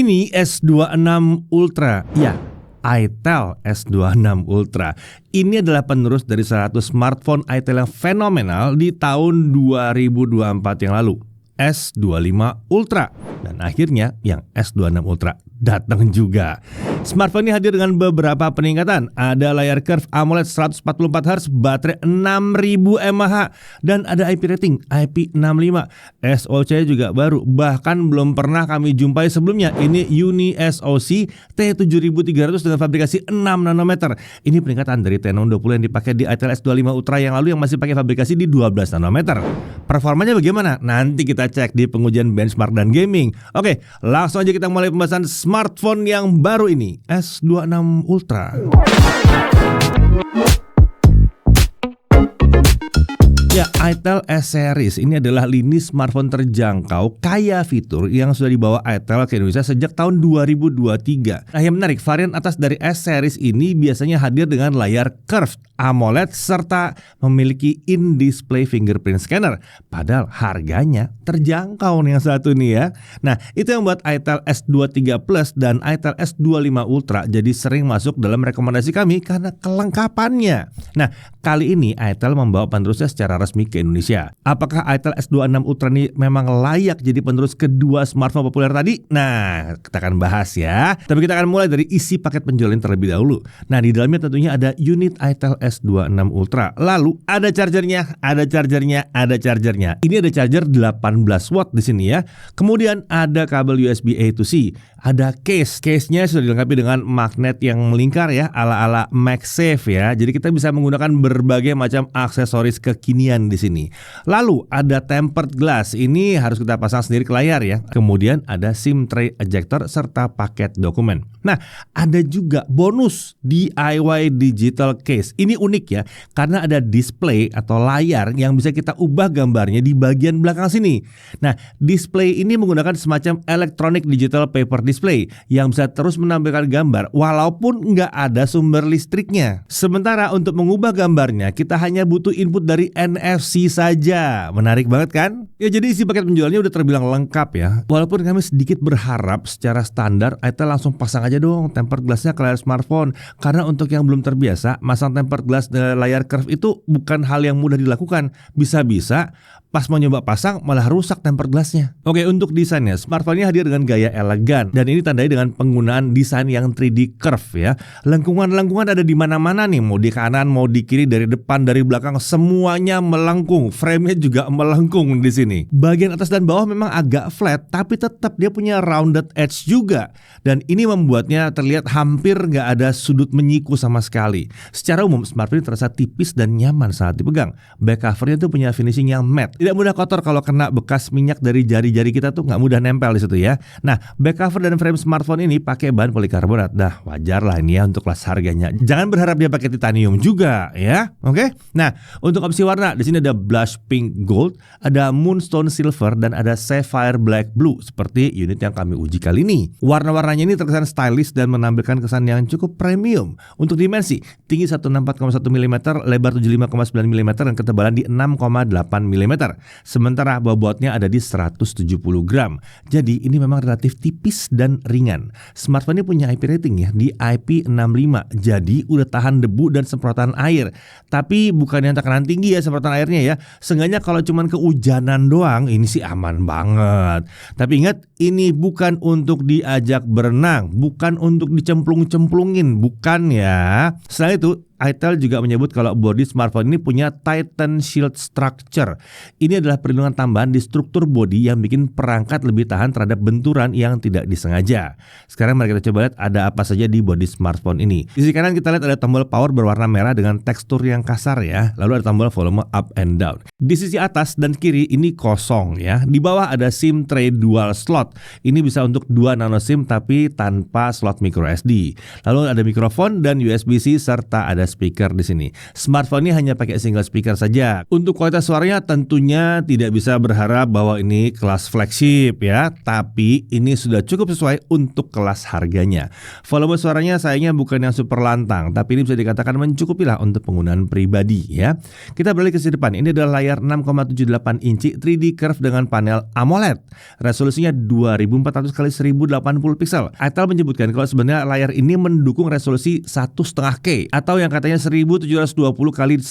Ini S26 Ultra, ya, itel S26 Ultra. Ini adalah penerus dari 100 smartphone itel yang fenomenal di tahun 2024 yang lalu, S25 Ultra. Dan akhirnya yang S26 Ultra datang juga. Smartphone ini hadir dengan beberapa peningkatan. Ada layar curve AMOLED 144Hz, baterai 6000 mAh, dan ada IP rating IP65. SoC juga baru, bahkan belum pernah kami jumpai sebelumnya. Ini Uni SoC T7300 dengan fabrikasi 6 nanometer. Ini peningkatan dari T620 yang dipakai di itel S25 Ultra yang lalu yang masih pakai fabrikasi di 12 nanometer. Performanya bagaimana? Nanti kita cek di pengujian benchmark dan gaming. Oke, langsung aja kita mulai pembahasan smartphone yang baru ini, S26 Ultra. Ya, itel S-Series ini adalah lini smartphone terjangkau kaya fitur yang sudah dibawa itel ke Indonesia sejak tahun 2023. Nah, yang menarik, varian atas dari S-Series ini biasanya hadir dengan layar curved AMOLED serta memiliki in-display fingerprint scanner. Padahal harganya terjangkau nih yang satu nih ya. Nah, itu yang membuat itel S23 Plus dan itel S25 Ultra jadi sering masuk dalam rekomendasi kami karena kelengkapannya. Nah, kali ini itel membawa penerusnya secara resmi ke Indonesia. Apakah itel S26 Ultra ini memang layak jadi penerus kedua smartphone populer tadi? Nah, kita akan bahas ya. Tapi kita akan mulai dari isi paket penjualan terlebih dahulu. Nah, di dalamnya tentunya ada unit itel S26 Ultra. Lalu ada chargernya. Ini ada charger 18 watt di sini ya. Kemudian ada kabel USB A to C. Ada case. Case-nya sudah dilengkapi dengan magnet yang melingkar ya, ala-ala MagSafe ya. Jadi kita bisa menggunakan berbagai macam aksesoris kekinian di sini. Lalu ada tempered glass. Ini harus kita pasang sendiri ke layar ya. Kemudian ada SIM tray ejector serta paket dokumen. Nah, ada juga bonus DIY digital case. Ini unik ya, karena ada display atau layar yang bisa kita ubah gambarnya di bagian belakang sini. Nah, display ini menggunakan semacam electronic digital paper display yang bisa terus menampilkan gambar walaupun nggak ada sumber listriknya. Sementara untuk mengubah gambarnya kita hanya butuh input dari NFC saja. Menarik banget kan? Ya, jadi isi paket penjualnya udah terbilang lengkap ya. Walaupun kami sedikit berharap secara standar itel langsung pasang aja dong tempered glassnya ke layar smartphone. Karena untuk yang belum terbiasa, masang tempered glass di layar curve itu bukan hal yang mudah dilakukan. Bisa-bisa pas mau nyoba pasang malah rusak tempered glassnya. Oke, untuk desainnya, smartphone ini hadir dengan gaya elegan dan ini tandai dengan penggunaan desain yang 3D curve ya. Lengkungan-lengkungan ada di mana-mana nih, mau di kanan, mau di kiri, dari depan, dari belakang, semuanya melengkung. Frame-nya juga melengkung di sini. Bagian atas dan bawah memang agak flat, tapi tetap dia punya rounded edge juga. Dan ini membuatnya terlihat hampir nggak ada sudut menyiku sama sekali. Secara umum, smartphone ini terasa tipis dan nyaman saat dipegang. Back covernya tuh punya finishing yang matte. Tidak mudah kotor, kalau kena bekas minyak dari jari-jari kita tuh nggak mudah nempel di situ ya. Nah, back cover dan frame smartphone ini pakai bahan polikarbonat. Dah wajar lah ini ya untuk kelas harganya. Jangan berharap dia pakai titanium juga ya. Oke? Nah, untuk opsi warna di sini ada blush pink gold, ada moonstone silver, dan ada sapphire black blue seperti unit yang kami uji kali ini. Warna-warnanya ini terkesan stylish dan menampilkan kesan yang cukup premium. Untuk dimensi, tinggi 164,1 mm, lebar 75,9 mm, dan ketebalan di 6,8 mm. Sementara bobotnya ada di 170 gram. Jadi ini memang relatif tipis dan ringan. Smartphone ini punya IP rating ya di IP65. Jadi udah tahan debu dan semprotan air. Tapi bukan yang tekanan tinggi ya semprotan airnya ya. Seenggaknya kalau cuman kehujanan doang ini sih aman banget. Tapi ingat, ini bukan untuk diajak berenang, bukan untuk dicemplung-cemplungin, bukan ya. Selain itu, itel juga menyebut kalau bodi smartphone ini punya Titan Shield Structure. Ini adalah perlindungan tambahan di struktur bodi yang bikin perangkat lebih tahan terhadap benturan yang tidak disengaja. Sekarang mari kita coba lihat ada apa saja di bodi smartphone ini. Di sisi kanan kita lihat ada tombol power berwarna merah dengan tekstur yang kasar ya. Lalu ada tombol volume up and down. Di sisi atas dan kiri ini kosong ya. Di bawah ada SIM tray dual slot. Ini bisa untuk 2 nano SIM tapi tanpa slot micro SD. Lalu ada mikrofon dan USB-C serta ada ada speaker di sini. Smartphone ini hanya pakai single speaker saja. Untuk kualitas suaranya tentunya tidak bisa berharap bahwa ini kelas flagship ya, tapi ini sudah cukup sesuai untuk kelas harganya. Volume suaranya sayangnya bukan yang super lantang, tapi ini bisa dikatakan mencukupi lah untuk penggunaan pribadi ya. Kita beralih ke sisi depan. Ini adalah layar 6,78 inci 3D curve dengan panel AMOLED. Resolusinya 2400 x 1080 pixel. Itel menyebutkan kalau sebenarnya layar ini mendukung resolusi 1,5K atau yang katanya 1720 x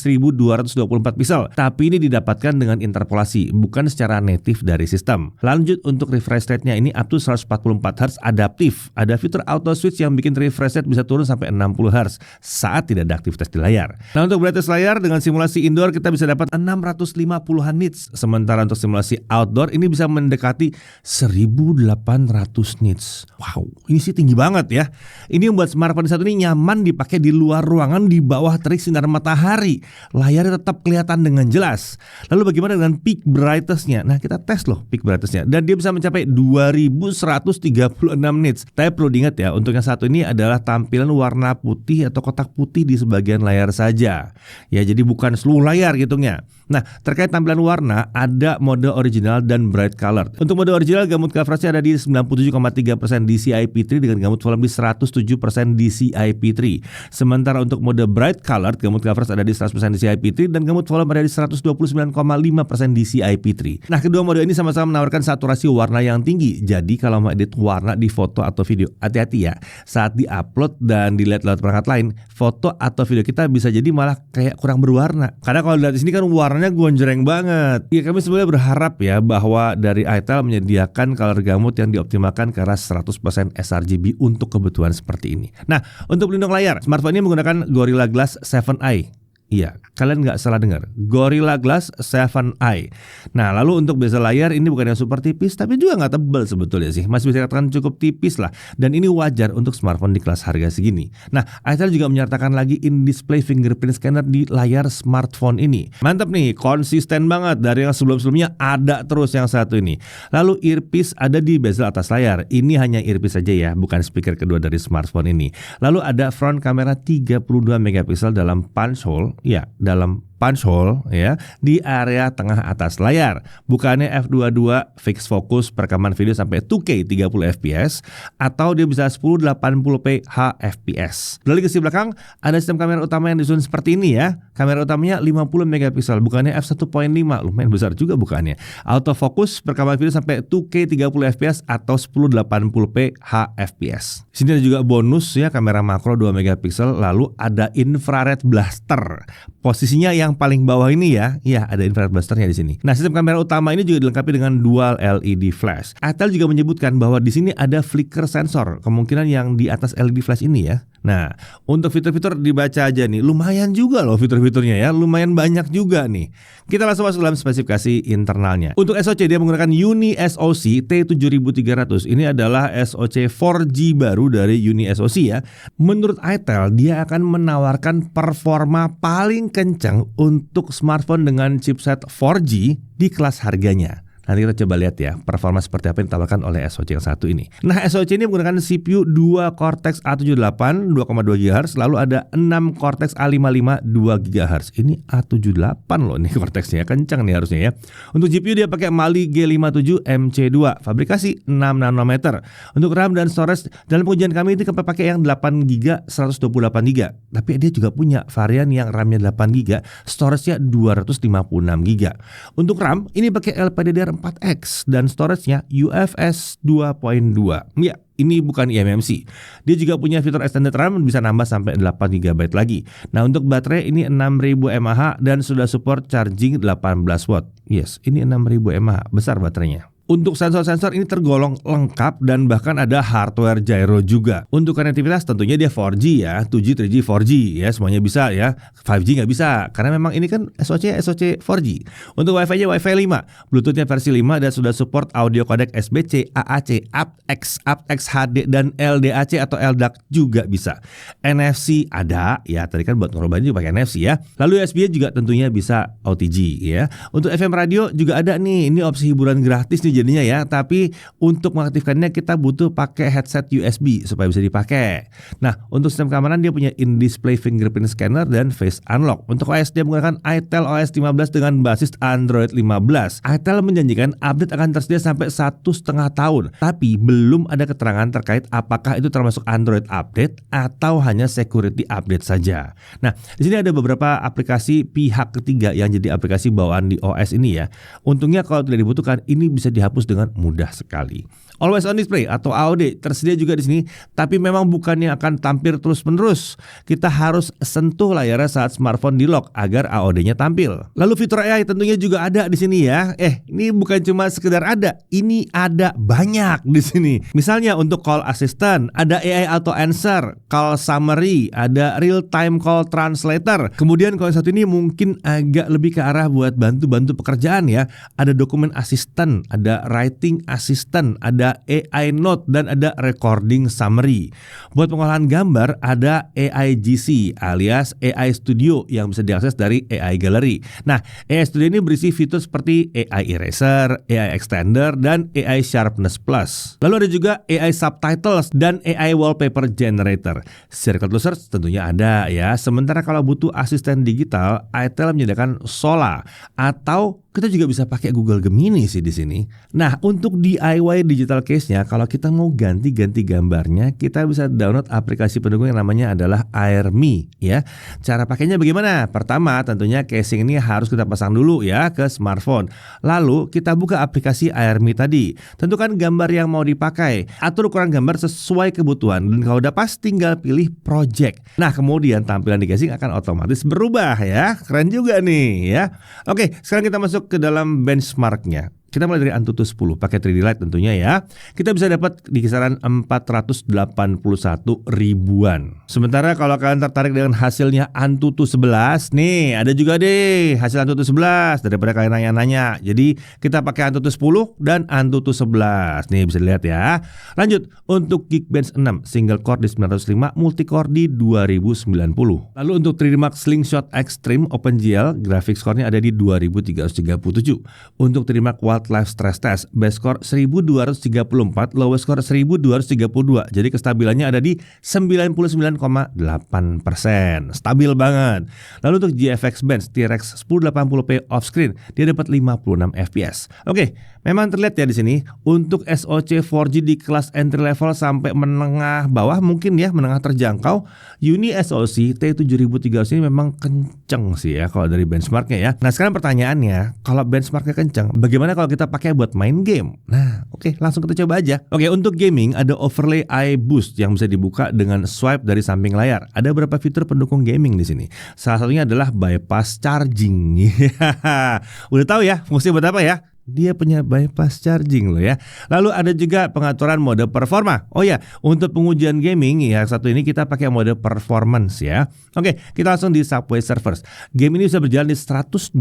1224 pixel. Tapi ini didapatkan dengan interpolasi, bukan secara native dari sistem. Lanjut untuk refresh rate-nya ini up to 144 Hz adaptif. Ada fitur auto switch yang bikin refresh rate bisa turun sampai 60 Hz saat tidak ada aktivitas di layar. Nah, untuk brightness layar dengan simulasi indoor kita bisa dapat 650-an nits. Sementara untuk simulasi outdoor ini bisa mendekati 1800 nits. Wow, ini sih tinggi banget ya. Ini membuat smartphone satu ini nyaman dipakai di luar ruangan di bawah terik sinar matahari. Layarnya tetap kelihatan dengan jelas. Lalu bagaimana dengan peak brightness-nya? Nah, kita tes loh peak brightness-nya dan dia bisa mencapai 2136 nits. Tapi perlu diingat ya, untuk yang satu ini adalah tampilan warna putih atau kotak putih di sebagian layar saja. Ya, jadi bukan seluruh layar gitunya. Nah, terkait tampilan warna, ada mode original dan bright color. Untuk mode original, gamut coverage-nya ada di 97,3% DCI-P3 dengan gamut volume di 107% DCI-P3. Sementara untuk mode bright color, gamut coverage ada di 100% DCI-P3 dan gamut volume ada di 129,5% DCI-P3. Nah, kedua mode ini sama-sama menawarkan saturasi warna yang tinggi. Jadi kalau mau edit warna di foto atau video, hati-hati ya. Saat di-upload dan dilihat lewat perangkat lain, foto atau video kita bisa jadi malah kayak kurang berwarna. Karena kalau dilihat di sini kan warnanya gonjreng banget. Ya, kami sebenarnya berharap ya bahwa dari Itel menyediakan color gamut yang dioptimalkan ke arah 100% sRGB untuk kebutuhan seperti ini. Nah, untuk pelindung layar, smartphone ini menggunakan Gorilla Glass 7i. Iya, kalian nggak salah dengar, Gorilla Glass 7i. Nah, lalu untuk bezel layar ini bukan yang super tipis, tapi juga nggak tebal sebetulnya sih. Masih bisa dikatakan cukup tipis lah. Dan ini wajar untuk smartphone di kelas harga segini. Nah, Itel juga menyertakan lagi in-display fingerprint scanner di layar smartphone ini. Mantap nih, konsisten banget dari yang sebelum-sebelumnya ada terus yang satu ini. Lalu earpiece ada di bezel atas layar. Ini hanya earpiece saja ya, bukan speaker kedua dari smartphone ini. Lalu ada front kamera 32 megapiksel dalam punch hole. Ya, dalam punch hole ya di area tengah atas layar. Bukannya f22 fixed focus perekaman video sampai 2K 30 fps atau dia bisa 1080p HFPS. Lalu ke sisi belakang ada sistem kamera utama yang disusun seperti ini ya. Kamera utamanya 50 megapiksel, bukannya f1.5, lumayan besar juga bukannya. Autofocus perekaman video sampai 2K 30 fps atau 1080p HFPS. Di sini ada juga bonus ya, kamera makro 2 megapiksel, lalu ada infrared blaster. Posisinya yang paling bawah ini ya ada infrared blasternya di sini. Nah, sistem kamera utama ini juga dilengkapi dengan dual LED flash. Itel juga menyebutkan bahwa di sini ada flicker sensor, kemungkinan yang di atas LED flash ini ya. Nah, untuk fitur-fitur dibaca aja nih, lumayan juga loh fitur-fiturnya ya, lumayan banyak juga nih. Kita langsung masuk dalam spesifikasi internalnya. Untuk SoC dia menggunakan Uni SoC T7300. Ini adalah SoC 4G baru dari Uni SoC ya. Menurut Itel, dia akan menawarkan performa paling kencang untuk smartphone dengan chipset 4G di kelas harganya. Nanti kita coba lihat ya performa seperti apa yang ditawarkan oleh SoC yang satu ini. Nah, SoC ini menggunakan CPU 2 Cortex A78 2,2 GHz, lalu ada 6 Cortex A55 2 GHz. Ini A78 loh nih Cortexnya, kencang nih harusnya ya. Untuk GPU dia pakai Mali G57 MC2, fabrikasi 6 nanometer. Untuk RAM dan storage dalam pengujian kami itu pakai yang 8 GB 128 GB. Tapi dia juga punya varian yang RAM-nya 8 GB, storage-nya 256 GB. Untuk RAM ini pakai LPDDR4X dan storage-nya UFS 2.2. Ya, ini bukan eMMC. Dia juga punya fitur extended RAM, bisa nambah sampai 8 GB lagi. Nah, untuk baterai ini 6000 mAh dan sudah support charging 18 watt. Yes, ini 6000 mAh, besar baterainya. Untuk sensor-sensor ini tergolong lengkap dan bahkan ada hardware gyro juga. Untuk konektivitas tentunya dia 4G ya, 2G, 3G, 4G ya, semuanya bisa ya. 5G nggak bisa karena memang ini kan SoC 4G. Untuk Wi-Fi-nya Wi-Fi 5, Bluetooth-nya versi 5 dan sudah support audio codec SBC, AAC, aptX, aptX HD dan LDAC atau LDAC juga bisa. NFC ada ya, tadi kan buat ngorobain juga pakai NFC ya. Lalu USB juga tentunya bisa OTG ya. Untuk FM radio juga ada nih, ini opsi hiburan gratis nih jadinya ya, tapi untuk mengaktifkannya kita butuh pakai headset USB supaya bisa dipakai. Nah, untuk sistem keamanan dia punya in-display fingerprint scanner dan face unlock. Untuk OS dia menggunakan itel OS 15 dengan basis Android 15. itel menjanjikan update akan tersedia sampai 1,5 tahun, tapi belum ada keterangan terkait apakah itu termasuk Android update atau hanya security update saja. Nah, di sini ada beberapa aplikasi pihak ketiga yang jadi aplikasi bawaan di OS ini ya. Untungnya kalau tidak dibutuhkan ini bisa dihapus dengan mudah sekali. Always on display atau AOD tersedia juga di sini, tapi memang bukannya akan tampil terus-menerus. Kita harus sentuh layarnya saat smartphone di lock agar AOD-nya tampil. Lalu fitur AI tentunya juga ada di sini ya. Ini bukan cuma sekedar ada, ini ada banyak di sini. Misalnya untuk call assistant, ada AI auto answer, call summary, ada real time call translator. Kemudian kalau satu ini mungkin agak lebih ke arah buat bantu-bantu pekerjaan ya. Ada dokumen assistant, ada writing assistant, ada AI Note dan ada recording summary. Buat pengolahan gambar ada AI GC alias AI Studio yang bisa diakses dari AI Gallery. Nah, AI Studio ini berisi fitur seperti AI Eraser, AI Extender, dan AI Sharpness Plus. Lalu ada juga AI Subtitles dan AI Wallpaper Generator. Circle to Search tentunya ada ya. Sementara kalau butuh asisten digital, itel menyediakan Sola atau kita juga bisa pakai Google Gemini sih di sini. Nah, untuk DIY digital case-nya, kalau kita mau ganti-ganti gambarnya, kita bisa download aplikasi pendukung yang namanya adalah AirMe ya. Cara pakainya bagaimana? Pertama, tentunya casing ini harus kita pasang dulu ya ke smartphone. Lalu kita buka aplikasi AirMe tadi. Tentukan gambar yang mau dipakai. Atur ukuran gambar sesuai kebutuhan dan kalau udah pas tinggal pilih project. Nah, kemudian tampilan di casing akan otomatis berubah ya. Keren juga nih ya. Oke, sekarang kita masuk ke dalam benchmarknya. Kita mulai dari Antutu 10 pakai 3D Light tentunya ya. Kita bisa dapat di kisaran 481 ribuan. Sementara kalau kalian tertarik dengan hasilnya Antutu 11, nih ada juga deh hasil Antutu 11 daripada kalian nanya-nanya. Jadi kita pakai Antutu 10 dan Antutu 11. Nih bisa dilihat ya. Lanjut untuk Geekbench 6 single core di 905, multi core di 2090. Lalu untuk 3D Mark Slingshot Extreme OpenGL graphics core-nya ada di 2337. Untuk 3D Mark Live Stress Test base score 1234, lowest score 1232. Jadi kestabilannya ada di 99,8%. Stabil banget. Lalu untuk GFX Bench T-Rex 1080p off screen dia dapat 56 fps. Oke, memang terlihat ya di sini untuk SoC 4G di kelas entry level sampai menengah bawah mungkin ya, menengah terjangkau. Uni SoC T7300 ini memang kenceng sih ya kalau dari benchmarknya ya. Nah, sekarang pertanyaannya, kalau benchmarknya kenceng, bagaimana kalau kita pakai buat main game? Nah, oke, langsung kita coba aja. Oke, untuk gaming ada overlay eye boost yang bisa dibuka dengan swipe dari samping layar. Ada beberapa fitur pendukung gaming di sini. Salah satunya adalah bypass charging. Udah tahu ya fungsi buat apa ya? Dia punya bypass charging loh ya. Lalu ada juga pengaturan mode performa. Oh ya, untuk pengujian gaming ya satu ini kita pakai mode performance ya. Oke, kita langsung di Subway Surfers. Game ini bisa berjalan di 120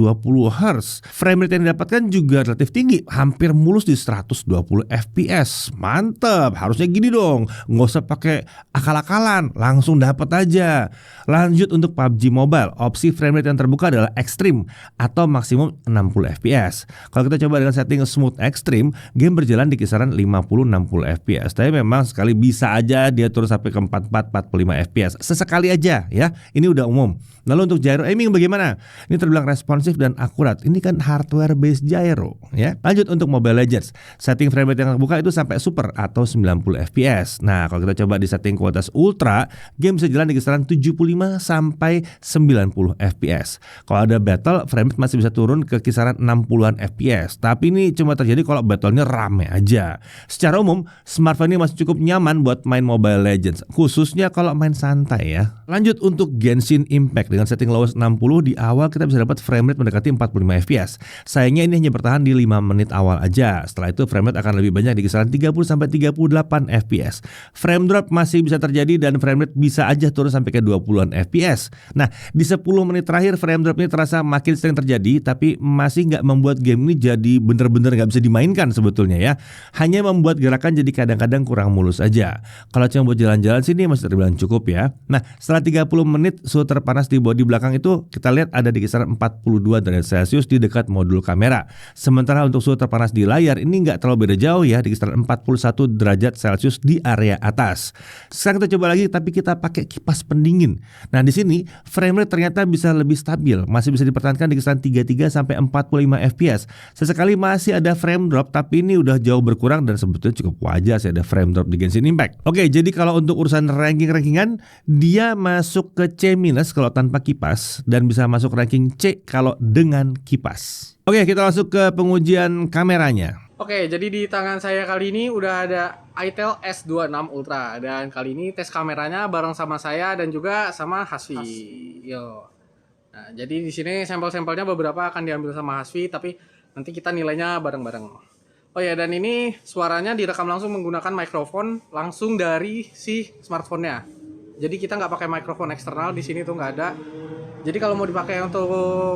Hz. Frame rate yang didapatkan juga relatif tinggi, hampir mulus di 120 fps. Mantep, harusnya gini dong. Nggak usah pakai akal-akalan, langsung dapat aja. Lanjut untuk PUBG Mobile, opsi frame rate yang terbuka adalah Extreme atau maksimum 60 fps. Kalau kita coba dengan setting Smooth Extreme, game berjalan di kisaran 50-60 fps. Tapi memang sekali bisa aja dia turun sampai ke 44-45 fps. Sesekali aja ya. Ini udah umum. Lalu untuk gyro aiming bagaimana? Ini terbilang responsif dan akurat. Ini kan hardware based gyro ya. Lanjut untuk Mobile Legends. Setting frame rate yang terbuka itu sampai super atau 90 fps. Nah, kalau kita coba di setting kualitas ultra, game bisa jalan di kisaran 75 sampai 90 fps. Kalau ada battle, frame rate masih bisa turun ke kisaran 60-an fps. Tapi ini cuma terjadi kalau battle-nya rame aja. Secara umum, smartphone ini masih cukup nyaman buat main Mobile Legends, khususnya kalau main santai ya. Lanjut untuk Genshin Impact dengan setting lowest 60, di awal kita bisa dapat frame rate mendekati 45 fps. Sayangnya ini hanya bertahan di 5 menit awal aja. Setelah itu frame rate akan lebih banyak di kisaran 30 sampai 38 fps. Frame drop masih bisa terjadi dan frame rate bisa aja turun sampai ke 20-an fps. Nah, di 10 menit terakhir frame drop ini terasa makin sering terjadi, tapi masih nggak membuat game ini jadi jadi bener-bener nggak bisa dimainkan sebetulnya ya. Hanya membuat gerakan jadi kadang-kadang kurang mulus aja. Kalau cuma buat jalan-jalan sih ini masih terbilang cukup ya. Nah, setelah 30 menit suhu terpanas di bodi belakang itu kita lihat ada di kisaran 42 derajat Celcius di dekat modul kamera. Sementara untuk suhu terpanas di layar ini nggak terlalu beda jauh ya, di kisaran 41 derajat Celcius di area atas. Sekarang kita coba lagi tapi kita pakai kipas pendingin. Nah, di sini frame rate ternyata bisa lebih stabil, masih bisa dipertahankan di kisaran 33 sampai 45 fps. Sesekali masih ada frame drop tapi ini udah jauh berkurang dan sebetulnya cukup wajar sih ada frame drop di Genshin Impact. Oke, jadi kalau untuk urusan ranking-rankingan dia masuk ke C- kalau tanpa kipas dan bisa masuk ranking C kalau dengan kipas. Oke, kita masuk ke pengujian kameranya. Oke, jadi di tangan saya kali ini udah ada ITEL S26 Ultra dan kali ini tes kameranya bareng sama saya dan juga sama Hasfi. Yo. Nah, jadi di sini sampel-sampelnya beberapa akan diambil sama Hasfi, tapi nanti kita nilainya bareng-bareng. Oh ya, dan ini suaranya direkam langsung menggunakan mikrofon langsung dari si smartphone-nya. Jadi kita nggak pakai mikrofon eksternal di sini tuh nggak ada. Jadi kalau mau dipakai untuk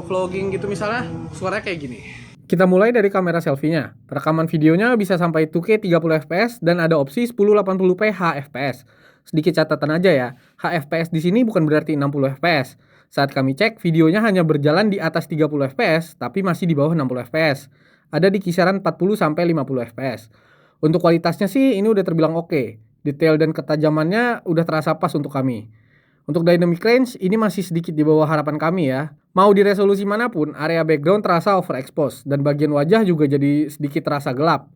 vlogging gitu misalnya, suaranya kayak gini. Kita mulai dari kamera selfie-nya. Rekaman videonya bisa sampai 2K 30 fps dan ada opsi 1080p HFPS. Sedikit catatan aja ya, HFPS di sini bukan berarti 60 fps. Saat kami cek, videonya hanya berjalan di atas 30 fps, tapi masih di bawah 60 fps. Ada di kisaran 40 sampai 50 fps. Untuk kualitasnya sih ini udah terbilang oke. Detail dan ketajamannya udah terasa pas untuk kami. Untuk dynamic range ini masih sedikit di bawah harapan kami ya. Mau di resolusi manapun, area background terasa overexpose dan bagian wajah juga jadi sedikit terasa gelap.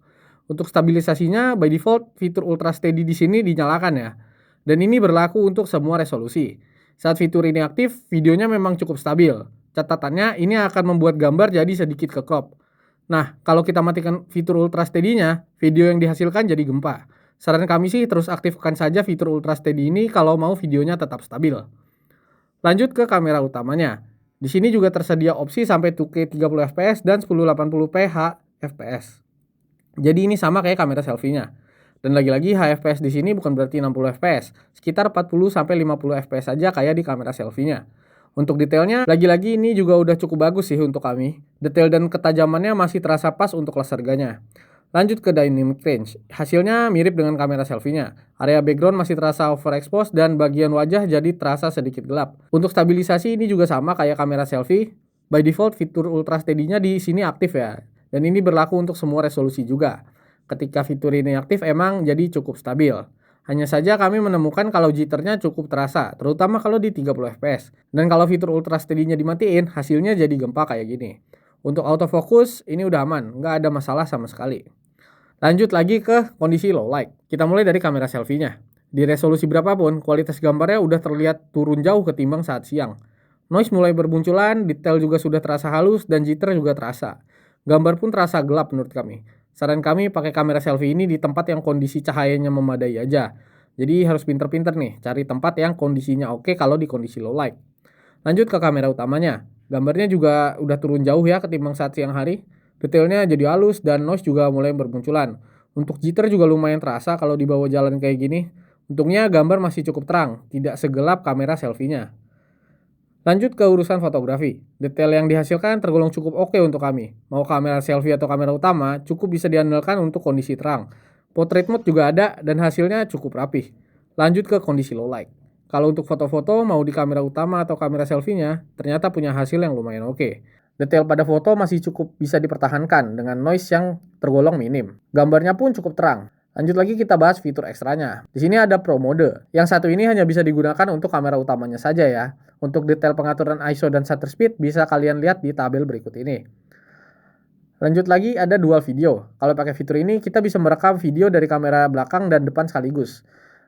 Untuk stabilisasinya by default fitur ultra steady di sini dinyalakan ya. Dan ini berlaku untuk semua resolusi. Saat fitur ini aktif, videonya memang cukup stabil. Catatannya ini akan membuat gambar jadi sedikit ke crop. Nah, kalau kita matikan fitur ultra steady-nya, video yang dihasilkan jadi gempa. Saran kami sih terus aktifkan saja fitur ultra steady ini kalau mau videonya tetap stabil. Lanjut ke kamera utamanya. Di sini juga tersedia opsi sampai 2K 30 fps dan 1080p HFPS. Jadi ini sama kayak kamera selfie-nya. Dan lagi-lagi HFPS di sini bukan berarti 60 fps, sekitar 40 sampai 50 fps saja kayak di kamera selfie-nya. Untuk detailnya, lagi-lagi ini juga udah cukup bagus sih untuk kami. Detail dan ketajamannya masih terasa pas untuk laserganya. Lanjut ke dynamic range. Hasilnya mirip dengan kamera selfie-nya. Area background masih terasa overexposed dan bagian wajah jadi terasa sedikit gelap. Untuk stabilisasi ini juga sama kayak kamera selfie. By default fitur ultra steady-nya di sini aktif ya. Dan ini berlaku untuk semua resolusi juga. Ketika fitur ini aktif emang jadi cukup stabil. Hanya saja kami menemukan kalau jitternya cukup terasa, terutama kalau di 30 fps. Dan kalau fitur ultra steady-nya dimatiin, hasilnya jadi gempa kayak gini. Untuk autofocus ini udah aman, nggak ada masalah sama sekali. Lanjut lagi ke kondisi low light. Kita mulai dari kamera selfie-nya. Di resolusi berapapun, kualitas gambarnya udah terlihat turun jauh ketimbang saat siang. Noise mulai berbunculan, detail juga sudah terasa halus, dan jitter juga terasa. Gambar pun terasa gelap menurut kami. Saran kami pakai kamera selfie ini di tempat yang kondisi cahayanya memadai aja. Jadi harus pinter-pinter nih, cari tempat yang kondisinya oke kalau di kondisi low light. Lanjut ke kamera utamanya. Gambarnya juga udah turun jauh ya ketimbang saat siang hari. Detailnya jadi halus dan noise juga mulai bermunculan. Untuk jitter juga lumayan terasa kalau dibawa jalan kayak gini. Untungnya gambar masih cukup terang, tidak segelap kamera selfie-nya. Lanjut ke urusan fotografi. Detail yang dihasilkan tergolong cukup oke untuk kami. Mau kamera selfie atau kamera utama, cukup bisa diandalkan untuk kondisi terang. Portrait mode juga ada dan hasilnya cukup rapih. Lanjut ke kondisi low light. Kalau untuk foto-foto mau di kamera utama atau kamera selfie-nya, ternyata punya hasil yang lumayan oke. Detail pada foto masih cukup bisa dipertahankan dengan noise yang tergolong minim. Gambarnya pun cukup terang. Lanjut lagi kita bahas fitur ekstranya. Di sini ada Pro Mode. Yang satu ini hanya bisa digunakan untuk kamera utamanya saja ya. Untuk detail pengaturan ISO dan shutter speed bisa kalian lihat di tabel berikut ini. Lanjut lagi ada dual video. Kalau pakai fitur ini kita bisa merekam video dari kamera belakang dan depan sekaligus.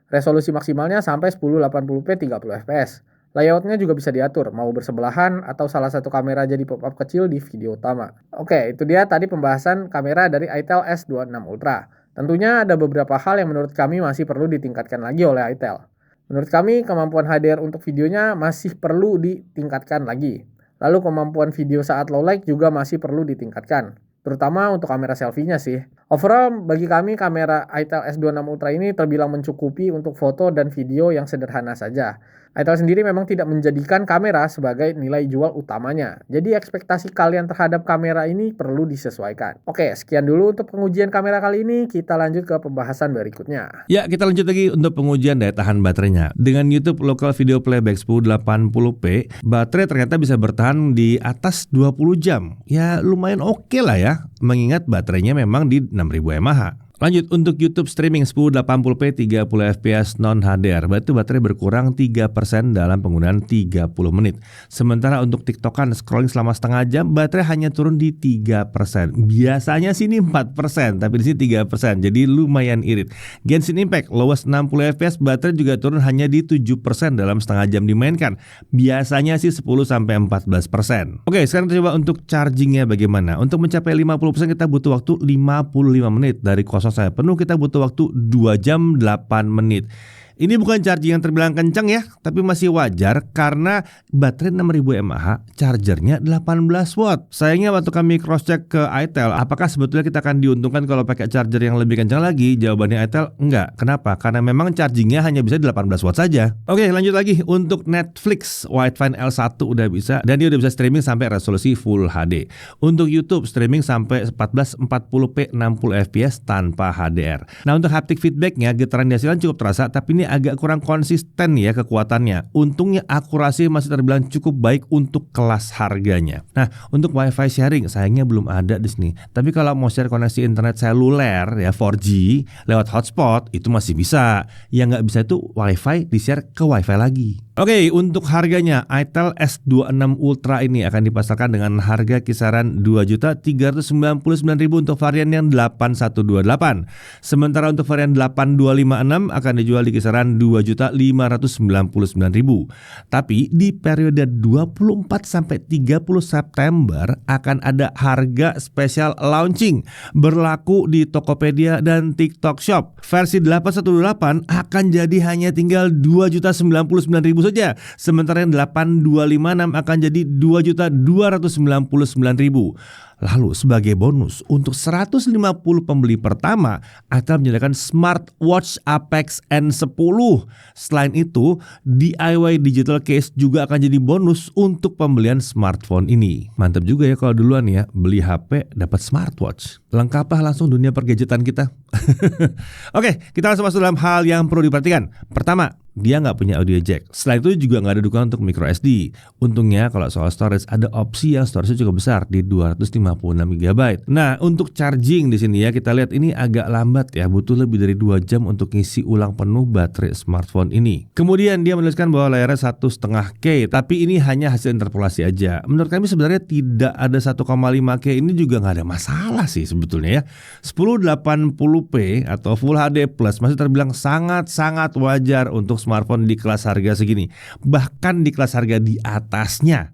Resolusi maksimalnya sampai 1080p 30 fps. Layoutnya juga bisa diatur, mau bersebelahan atau salah satu kamera jadi pop-up kecil di video utama. Oke, itu dia tadi pembahasan kamera dari ITEL S26 Ultra. Tentunya ada beberapa hal yang menurut kami masih perlu ditingkatkan lagi oleh ITEL. Menurut kami, kemampuan HDR untuk videonya masih perlu ditingkatkan lagi. Lalu kemampuan video saat low light juga masih perlu ditingkatkan. terutama untuk kamera selfie-nya sih. Overall, bagi kami kamera Itel S26 Ultra ini terbilang mencukupi untuk foto dan video yang sederhana saja. Itel sendiri memang tidak menjadikan kamera sebagai nilai jual utamanya. Jadi ekspektasi kalian terhadap kamera ini perlu disesuaikan. Oke, sekian dulu untuk pengujian kamera kali ini. Kita lanjut ke pembahasan berikutnya. Ya, kita lanjut lagi untuk pengujian daya tahan baterainya. Dengan YouTube Local Video Playback 1080p, baterai ternyata bisa bertahan di atas 20 jam. Ya, lumayan oke lah ya, mengingat baterainya memang di 6000 mAh. Lanjut untuk YouTube streaming 1080p 30 fps non HDR, berarti baterai berkurang 3% dalam penggunaan 30 menit. Sementara untuk TikTokan scrolling selama setengah jam, baterai hanya turun di 3%. Biasanya sini 4%, tapi di sini 3%. Jadi lumayan irit. Genshin Impact lowest 60 fps, baterai juga turun hanya di 7% dalam setengah jam dimainkan. Biasanya sih 10-14%. Oke, sekarang kita coba untuk chargingnya bagaimana. Untuk mencapai 50% kita butuh waktu 55 menit. Dari kosong saya penuh kita butuh waktu 2 jam 8 menit. Ini bukan charging yang terbilang kencang ya, tapi masih wajar karena baterai 6000 mAh, chargernya 18 watt. Sayangnya waktu kami cross check ke Itel, apakah sebetulnya kita akan diuntungkan kalau pakai charger yang lebih kencang lagi? Jawabannya Itel enggak. Kenapa? Karena memang chargingnya hanya bisa 18 watt saja. Oke, lanjut lagi untuk Netflix, Widevine L1 udah bisa dan dia udah bisa streaming sampai resolusi Full HD. Untuk YouTube streaming sampai 1440p 60 fps tanpa HDR. Nah, untuk haptic feedbacknya getaran dihasilkan cukup terasa, tapi ini agak kurang konsisten ya kekuatannya. Untungnya akurasi masih terbilang cukup baik untuk kelas harganya. Nah, untuk WiFi sharing sayangnya belum ada di sini. Tapi kalau mau share koneksi internet seluler ya 4G lewat hotspot itu masih bisa. Yang nggak bisa itu WiFi di-share ke WiFi lagi. Oke, untuk harganya Itel S26 Ultra ini akan dipasarkan dengan harga kisaran 2.399.000 untuk varian yang 8128. Sementara untuk varian 8256 akan dijual di kisaran 2.599.000. Tapi di periode 24 sampai 30 September akan ada harga spesial launching berlaku di Tokopedia dan TikTok Shop. Versi 818 akan jadi hanya tinggal 2.099.000 saja. Sementara yang 8256 akan jadi 2.299.000. Lalu sebagai bonus untuk 150 pembeli pertama Itel menyediakan smartwatch Apex N10. Selain itu, DIY digital case juga akan jadi bonus untuk pembelian smartphone ini. Mantap juga ya kalau duluan ya beli HP dapat smartwatch. Lengkaplah langsung dunia pergadgetan kita. Oke, kita langsung masuk dalam hal yang perlu diperhatikan. Pertama, dia nggak punya audio jack. Selain itu juga nggak ada dukungan untuk micro SD. Untungnya kalau soal storage ada opsi yang storage cukup besar di 256 GB. Nah, untuk charging di sini ya kita lihat ini agak lambat ya, butuh lebih dari 2 jam untuk ngisi ulang penuh baterai smartphone ini. Kemudian dia menuliskan bahwa layarnya 1,5K, tapi ini hanya hasil interpolasi aja. Menurut kami sebenarnya tidak ada 1,5K ini juga nggak ada masalah sih sebetulnya ya. 1080p atau Full HD Plus masih terbilang sangat-sangat wajar untuk smartphone di kelas harga segini, bahkan di kelas harga di atasnya.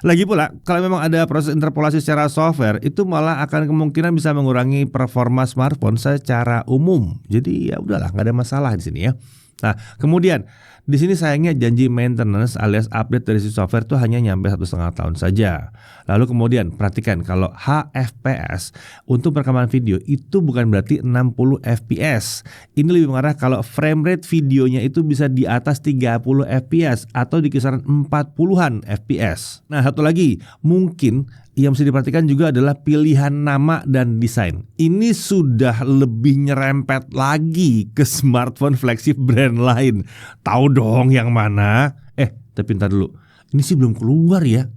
Lagi pula, kalau memang ada proses interpolasi secara software, itu malah akan kemungkinan bisa mengurangi performa smartphone secara umum. Jadi ya udahlah, nggak ada masalah di sini ya. Nah, kemudian di sini sayangnya janji maintenance alias update dari si software itu hanya nyampe 1,5 tahun saja. Lalu kemudian perhatikan kalau HFPS untuk perekaman video itu bukan berarti 60 fps. Ini lebih mengarah kalau frame rate videonya itu bisa di atas 30 fps atau di kisaran 40-an fps. Nah, satu lagi mungkin yang mesti diperhatikan juga adalah pilihan nama dan desain. Ini sudah lebih nyerempet lagi ke smartphone flagship brand lain. Tahu dong yang mana? Tapi ntar dulu. Ini sih belum keluar ya.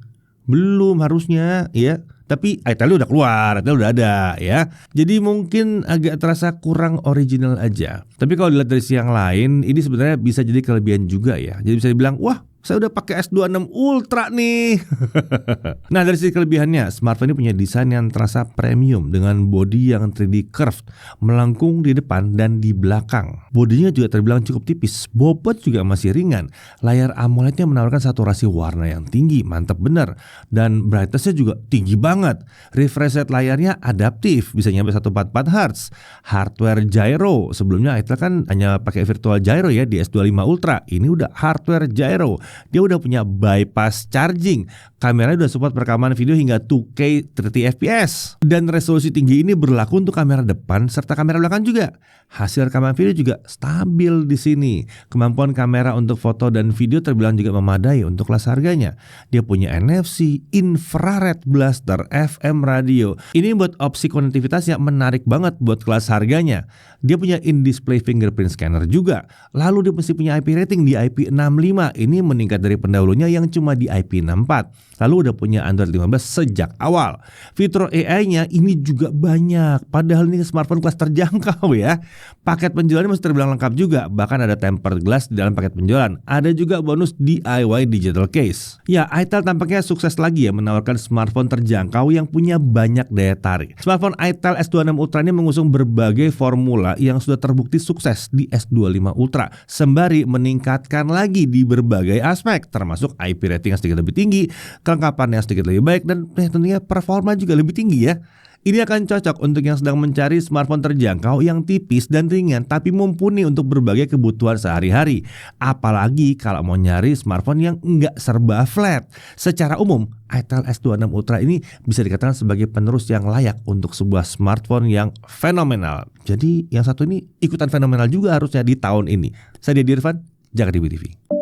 Belum harusnya ya. Tapi Itel udah keluar, Itel udah ada ya. Jadi mungkin agak terasa kurang original aja. Tapi kalau dilihat dari sisi yang lain, ini sebenarnya bisa jadi kelebihan juga ya. Jadi bisa dibilang, wah saya udah pakai S26 Ultra nih. Nah, dari sisi kelebihannya, smartphone ini punya desain yang terasa premium dengan bodi yang 3D curved, melengkung di depan dan di belakang. Bodinya juga terbilang cukup tipis, bobot juga masih ringan. Layar AMOLED-nya menawarkan saturasi warna yang tinggi, mantap bener. Dan brightness-nya juga tinggi banget. Refresh rate layarnya adaptif, bisa nyampe 144 Hz. Hardware gyro, sebelumnya Itel kan hanya pakai virtual gyro ya di S25 Ultra. Ini udah hardware gyro. dia udah punya bypass charging. Kameranya udah support perekaman video hingga 2K 30 fps. Dan resolusi tinggi ini berlaku untuk kamera depan serta kamera belakang juga. Hasil rekaman video juga stabil di sini. Kemampuan kamera untuk foto dan video terbilang juga memadai untuk kelas harganya. Dia punya NFC, infrared blaster, FM radio. Ini buat opsi konektivitas yang menarik banget buat kelas harganya. Dia punya in-display fingerprint scanner juga. Lalu dia mesti punya IP rating di IP65. Ini meningkat dari pendahulunya yang cuma di IP64. Lalu udah punya Android 15 sejak awal. Fitur AI-nya ini juga banyak. Padahal ini smartphone kelas terjangkau ya. Paket penjualannya masih terbilang lengkap juga. Bahkan ada tempered glass di dalam paket penjualan. Ada juga bonus DIY digital case. Ya, itel tampaknya sukses lagi ya menawarkan smartphone terjangkau yang punya banyak daya tarik. Smartphone itel S26 Ultra ini mengusung berbagai formula yang sudah terbukti sukses di S25 Ultra, sembari meningkatkan lagi di berbagai aspek, termasuk IP rating yang sedikit lebih tinggi, kelengkapan yang sedikit lebih baik, dan tentunya performa juga lebih tinggi ya. Ini akan cocok untuk yang sedang mencari smartphone terjangkau yang tipis dan ringan tapi mumpuni untuk berbagai kebutuhan sehari-hari. Apalagi kalau mau nyari smartphone yang enggak serba flat. Secara umum, itel S26 Ultra ini bisa dikatakan sebagai penerus yang layak untuk sebuah smartphone yang fenomenal. Jadi yang satu ini ikutan fenomenal juga harusnya di tahun ini. Saya Dedi Irfan, Jakarta TV.